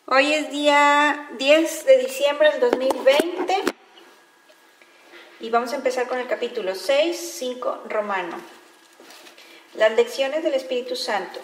Hoy es día 10 de diciembre del 2020 y vamos a empezar con el capítulo 6, 5, Romano. Las lecciones del Espíritu Santo.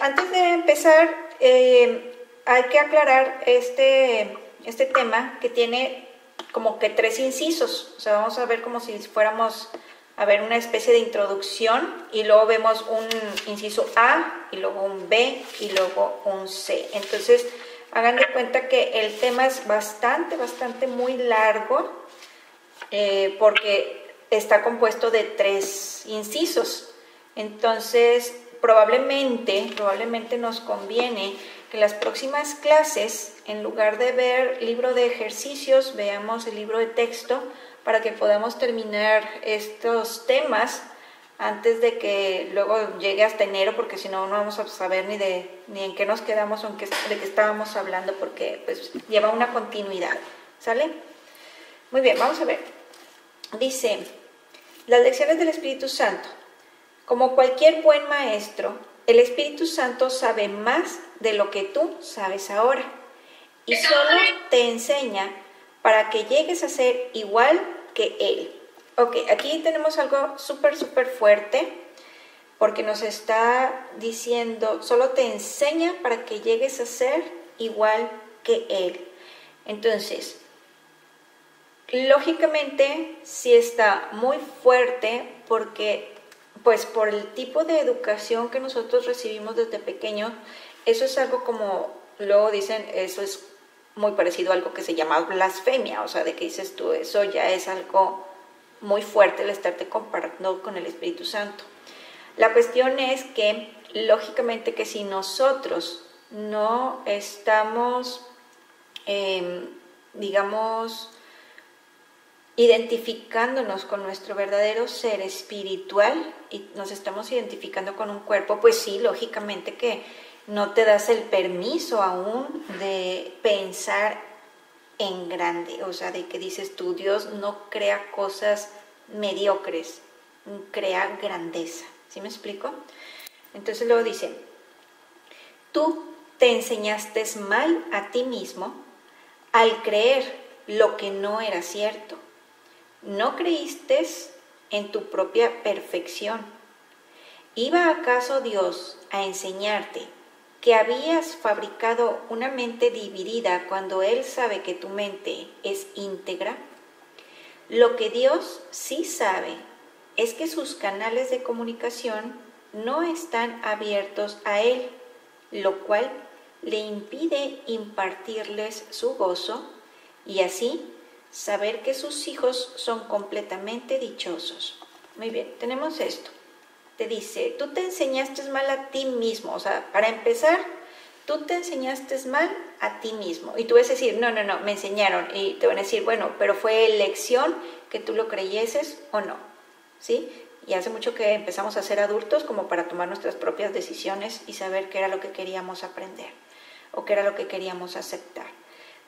Antes de empezar, hay que aclarar este tema que tiene como que 3 incisos. O sea, vamos a ver como si fuéramos a ver una especie de introducción y luego vemos un inciso A y luego un B y luego un C. Entonces, hagan de cuenta que el tema es bastante muy largo porque está compuesto de 3 incisos. Entonces, probablemente nos conviene que en las próximas clases, en lugar de ver libro de ejercicios, veamos el libro de texto para que podamos terminar estos temas antes de que luego llegue hasta enero, porque si no, no vamos a saber ni en qué nos quedamos o de qué estábamos hablando, porque pues lleva una continuidad, ¿sale? Muy bien, vamos a ver. Dice, las lecciones del Espíritu Santo. Como cualquier buen maestro, el Espíritu Santo sabe más de lo que tú sabes ahora y solo te enseña para que llegues a ser igual que Él. Ok, aquí tenemos algo súper fuerte porque nos está diciendo, solo te enseña para que llegues a ser igual que Él. Entonces, lógicamente sí está muy fuerte porque pues por el tipo de educación que nosotros recibimos desde pequeños, eso es algo como, luego dicen, eso es muy parecido a algo que se llama blasfemia, o sea, de que dices tú, eso ya es algo muy fuerte el estarte comparando con el Espíritu Santo. La cuestión es que, lógicamente, que si nosotros no estamos, digamos, identificándonos con nuestro verdadero ser espiritual y nos estamos identificando con un cuerpo, pues sí, lógicamente que no te das el permiso aún de pensar en grande, o sea, de que dices tú, Dios no crea cosas mediocres, crea grandeza, ¿sí me explico? Entonces luego dice, tú te enseñaste mal a ti mismo al creer lo que no era cierto. ¿No creíste en tu propia perfección? ¿Iba acaso Dios a enseñarte que habías fabricado una mente dividida cuando Él sabe que tu mente es íntegra? Lo que Dios sí sabe es que sus canales de comunicación no están abiertos a Él, lo cual le impide impartirles su gozo y así saber que sus hijos son completamente dichosos. Muy bien, tenemos esto. Te dice, tú te enseñaste mal a ti mismo. O sea, para empezar, tú te enseñaste mal a ti mismo. Y tú vas a decir, no, me enseñaron. Y te van a decir, bueno, pero fue elección que tú lo creyeses o no. ¿Sí? Y hace mucho que empezamos a ser adultos como para tomar nuestras propias decisiones y saber qué era lo que queríamos aprender o qué era lo que queríamos aceptar.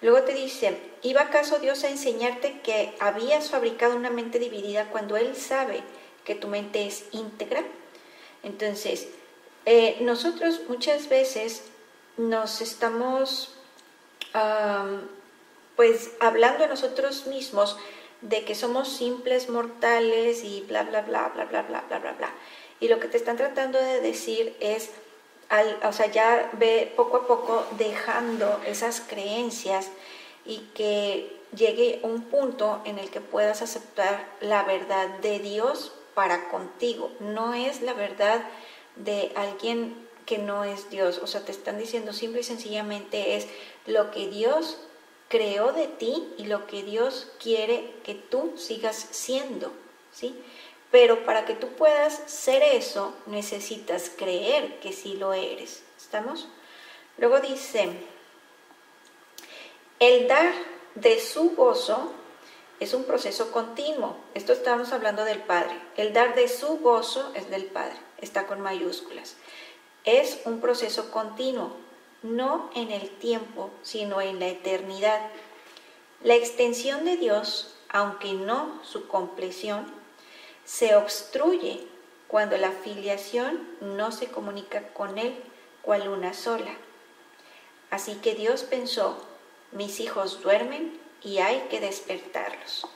Luego te dice, ¿iba acaso Dios a enseñarte que habías fabricado una mente dividida cuando Él sabe que tu mente es íntegra? Entonces, nosotros muchas veces nos estamos pues hablando a nosotros mismos de que somos simples mortales y bla, bla, bla, bla, bla, bla, bla, bla, bla. Y lo que te están tratando de decir es, o sea, ya ve poco a poco dejando esas creencias y que llegue un punto en el que puedas aceptar la verdad de Dios para contigo. No es la verdad de alguien que no es Dios. O sea, te están diciendo simple y sencillamente es lo que Dios creó de ti y lo que Dios quiere que tú sigas siendo, ¿sí? Pero para que tú puedas ser eso, necesitas creer que sí lo eres. ¿Estamos? Luego dice, el dar de su gozo es un proceso continuo. Esto estamos hablando del Padre. El dar de su gozo es del Padre. Está con mayúsculas. Es un proceso continuo, no en el tiempo, sino en la eternidad. La extensión de Dios, aunque no su compleción, se obstruye cuando la filiación no se comunica con Él cual una sola. Así que Dios pensó, mis hijos duermen y hay que despertarlos.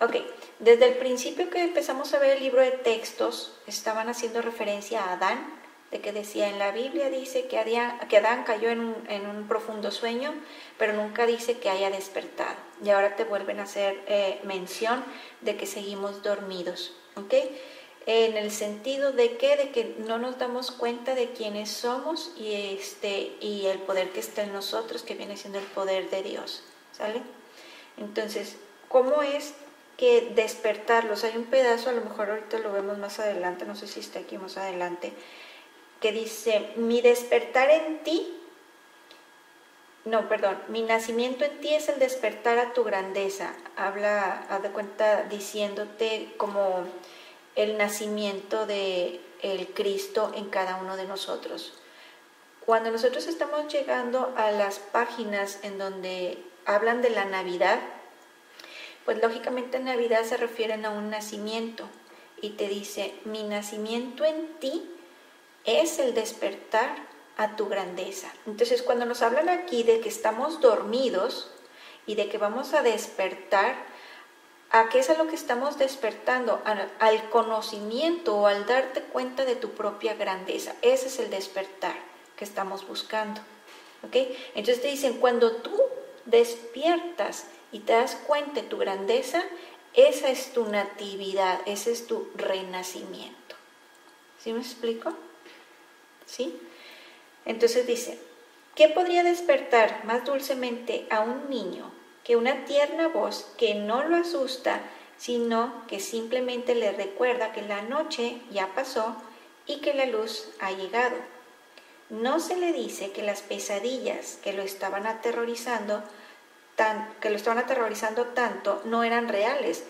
Ok, desde el principio que empezamos a ver el libro de textos, estaban haciendo referencia a Adán, de que decía en la Biblia dice que Adán cayó en un profundo sueño, pero nunca dice que haya despertado. Y ahora te vuelven a hacer mención de que seguimos dormidos, ¿ok? En el sentido de que no nos damos cuenta de quiénes somos y el poder que está en nosotros, que viene siendo el poder de Dios, ¿sale? Entonces, ¿cómo es que despertarlos? Hay un pedazo, a lo mejor ahorita lo vemos más adelante, no sé si está aquí más adelante, que dice, mi nacimiento en ti es el despertar a tu grandeza. Habla, haz de cuenta, diciéndote como el nacimiento de el Cristo en cada uno de nosotros. Cuando nosotros estamos llegando a las páginas en donde hablan de la Navidad, pues lógicamente en Navidad se refieren a un nacimiento y te dice, mi nacimiento en ti es el despertar a tu grandeza. Entonces, cuando nos hablan aquí de que estamos dormidos y de que vamos a despertar, ¿a qué es a lo que estamos despertando? Al conocimiento o al darte cuenta de tu propia grandeza. Ese es el despertar que estamos buscando. ¿Ok? Entonces te dicen, cuando tú despiertas y te das cuenta de tu grandeza, esa es tu natividad, ese es tu renacimiento. ¿Sí me explico? ¿Sí? Entonces dice, ¿qué podría despertar más dulcemente a un niño que una tierna voz que no lo asusta, sino que simplemente le recuerda que la noche ya pasó y que la luz ha llegado? No se le dice que las pesadillas que lo estaban aterrorizando tanto no eran reales,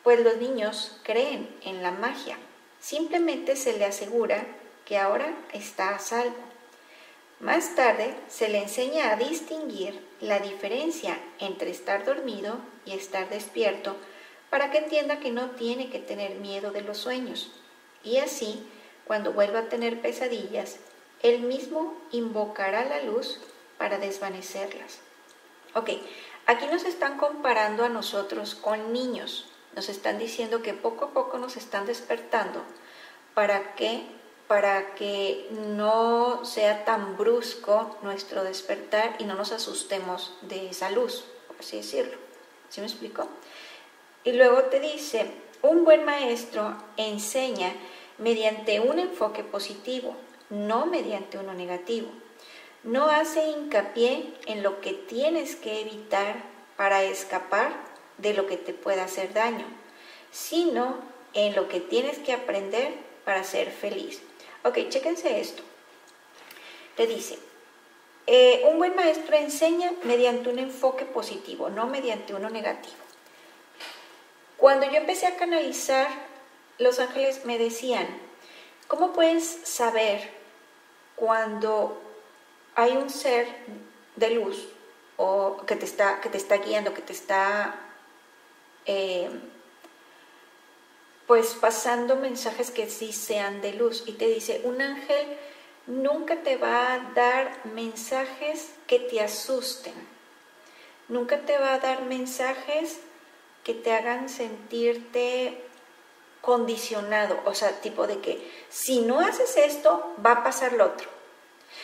pues los niños creen en la magia. Simplemente se le asegura que ahora está a salvo. Más tarde se le enseña a distinguir la diferencia entre estar dormido y estar despierto para que entienda que no tiene que tener miedo de los sueños. Y así, cuando vuelva a tener pesadillas, él mismo invocará la luz para desvanecerlas. Ok, aquí nos están comparando a nosotros con niños. Nos están diciendo que poco a poco nos están despertando para que no sea tan brusco nuestro despertar y no nos asustemos de esa luz, por así decirlo. ¿Sí me explico? Y luego te dice, un buen maestro enseña mediante un enfoque positivo, no mediante uno negativo. No hace hincapié en lo que tienes que evitar para escapar de lo que te pueda hacer daño, sino en lo que tienes que aprender para ser feliz. Ok, chéquense esto. Te dice, un buen maestro enseña mediante un enfoque positivo, no mediante uno negativo. Cuando yo empecé a canalizar, los ángeles me decían, ¿cómo puedes saber cuando hay un ser de luz o que te está guiando, que te está pues pasando mensajes que sí sean de luz? Y te dice, un ángel nunca te va a dar mensajes que te asusten, nunca te va a dar mensajes que te hagan sentirte condicionado, o sea, tipo de que si no haces esto, va a pasar lo otro.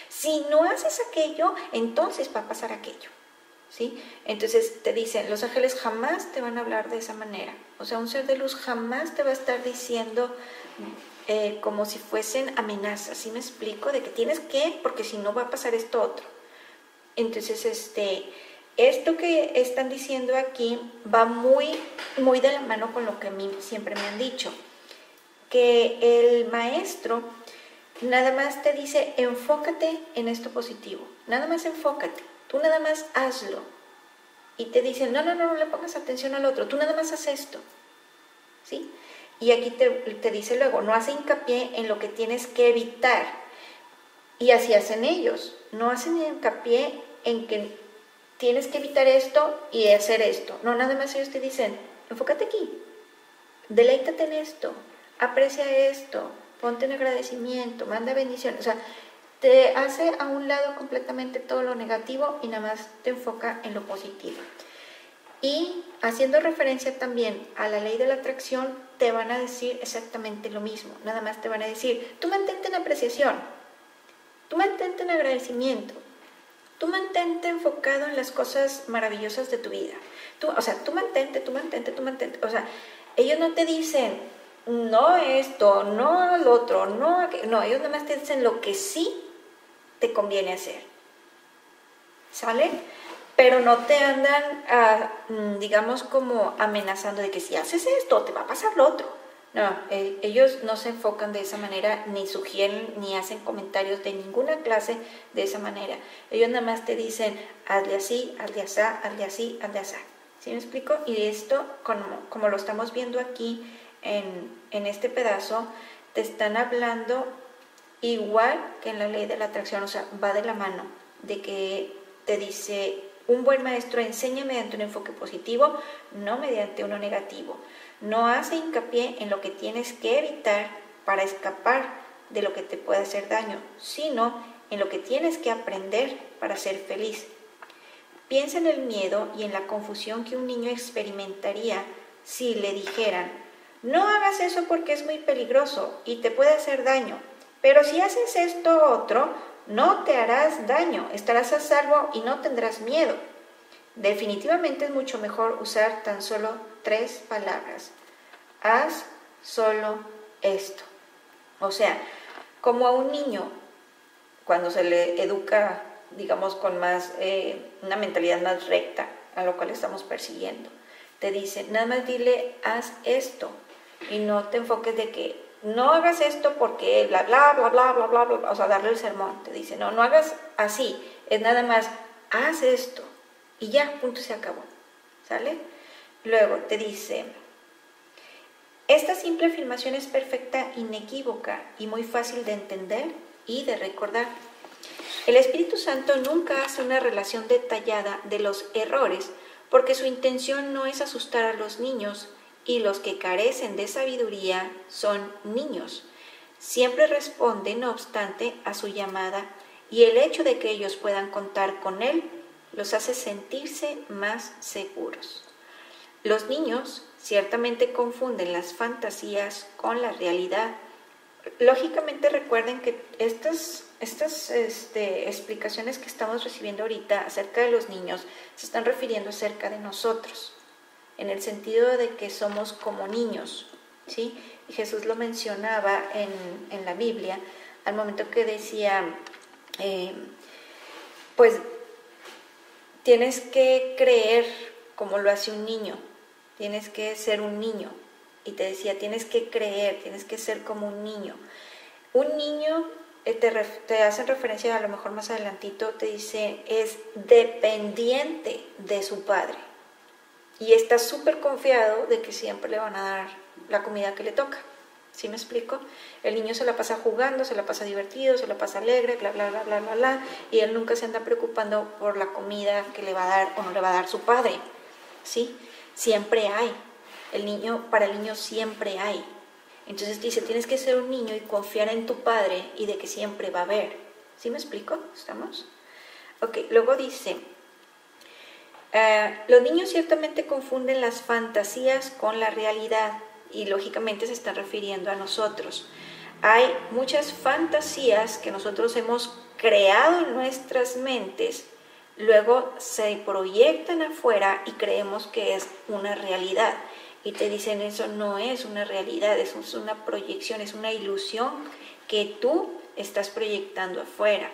Si no haces aquello, entonces va a pasar aquello. ¿Sí? Entonces te dicen, los ángeles jamás te van a hablar de esa manera. O sea, un ser de luz jamás te va a estar diciendo como si fuesen amenazas. ¿Sí me explico? De que tienes que, porque si no va a pasar esto otro. Entonces, esto que están diciendo aquí va muy, muy de la mano con lo que a mí siempre me han dicho. Que el maestro nada más te dice, enfócate en esto positivo. Nada más enfócate. Tú nada más hazlo. Y te dicen, no le pongas atención al otro. Tú nada más haz esto. ¿Sí? Y aquí te dice luego, no hace hincapié en lo que tienes que evitar. Y así hacen ellos. No hacen hincapié en que tienes que evitar esto y hacer esto. No, nada más ellos te dicen, enfócate aquí. Deleítate en esto. Aprecia esto. Ponte en agradecimiento. Manda bendiciones. O sea, te hace a un lado completamente todo lo negativo y nada más te enfoca en lo positivo. Y haciendo referencia también a la ley de la atracción, te van a decir exactamente lo mismo. Nada más te van a decir, tú mantente en apreciación, tú mantente en agradecimiento, tú mantente enfocado en las cosas maravillosas de tu vida. Tú mantente. O sea, ellos no te dicen, no esto, no lo otro, no aquello. No, ellos nada más te dicen lo que sí te conviene hacer. ¿Sale? Pero no te andan, digamos, como amenazando de que si haces esto, te va a pasar lo otro. No, ellos no se enfocan de esa manera, ni sugieren, ni hacen comentarios de ninguna clase de esa manera. Ellos nada más te dicen, hazle así, hazle así, hazle así, hazle así. ¿Sí me explico? Y esto, como lo estamos viendo aquí en este pedazo, te están hablando igual que en la ley de la atracción, o sea, va de la mano, de que te dice, un buen maestro enseña mediante un enfoque positivo, no mediante uno negativo. No hace hincapié en lo que tienes que evitar para escapar de lo que te puede hacer daño, sino en lo que tienes que aprender para ser feliz. Piensa en el miedo y en la confusión que un niño experimentaría si le dijeran, no hagas eso porque es muy peligroso y te puede hacer daño, pero si haces esto otro, no te harás daño, estarás a salvo y no tendrás miedo. Definitivamente es mucho mejor usar tan solo 3 palabras. Haz solo esto. O sea, como a un niño, cuando se le educa, digamos, con más, una mentalidad más recta, a lo cual estamos persiguiendo, te dice, nada más dile, haz esto, y no te enfoques de que no hagas esto porque bla, bla, bla, bla, bla, bla, bla, o sea, darle el sermón, te dice, no hagas así, es nada más, haz esto, y ya, punto, se acabó, ¿sale? Luego te dice, esta simple afirmación es perfecta, inequívoca y muy fácil de entender y de recordar. El Espíritu Santo nunca hace una relación detallada de los errores porque su intención no es asustar a los niños y los que carecen de sabiduría son niños. Siempre responde, no obstante, a su llamada y el hecho de que ellos puedan contar con él los hace sentirse más seguros. Los niños ciertamente confunden las fantasías con la realidad. Lógicamente recuerden que estas explicaciones que estamos recibiendo ahorita acerca de los niños se están refiriendo acerca de nosotros, en el sentido de que somos como niños, ¿sí? Y Jesús lo mencionaba en la Biblia, al momento que decía, pues tienes que creer como lo hace un niño, tienes que ser un niño. Y te decía, tienes que creer, tienes que ser como un niño. Un niño, te hacen referencia a lo mejor más adelantito, te dice, es dependiente de su padre. Y está súper confiado de que siempre le van a dar la comida que le toca. ¿Sí me explico? El niño se la pasa jugando, se la pasa divertido, se la pasa alegre, bla, bla, bla, bla, bla, bla. Y él nunca se anda preocupando por la comida que le va a dar o no le va a dar su padre. ¿Sí? Siempre hay. Para el niño siempre hay. Entonces dice, tienes que ser un niño y confiar en tu padre y de que siempre va a haber. ¿Sí me explico? ¿Estamos? Ok, luego dice, los niños ciertamente confunden las fantasías con la realidad y lógicamente se está refiriendo a nosotros. Hay muchas fantasías que nosotros hemos creado en nuestras mentes, luego se proyectan afuera y creemos que es una realidad. Y te dicen, eso no es una realidad, eso es una proyección, es una ilusión que tú estás proyectando afuera.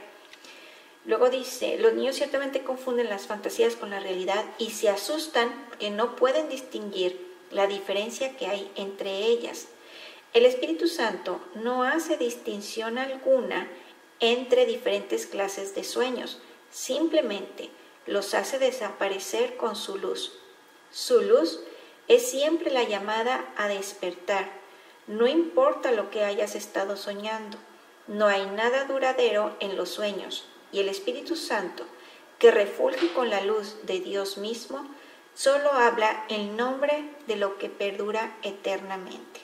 Luego dice, los niños ciertamente confunden las fantasías con la realidad y se asustan porque no pueden distinguir la diferencia que hay entre ellas. El Espíritu Santo no hace distinción alguna entre diferentes clases de sueños, simplemente los hace desaparecer con su luz. Su luz es siempre la llamada a despertar. No importa lo que hayas estado soñando, no hay nada duradero en los sueños, y el Espíritu Santo, que refulge con la luz de Dios mismo, solo habla el nombre de lo que perdura eternamente.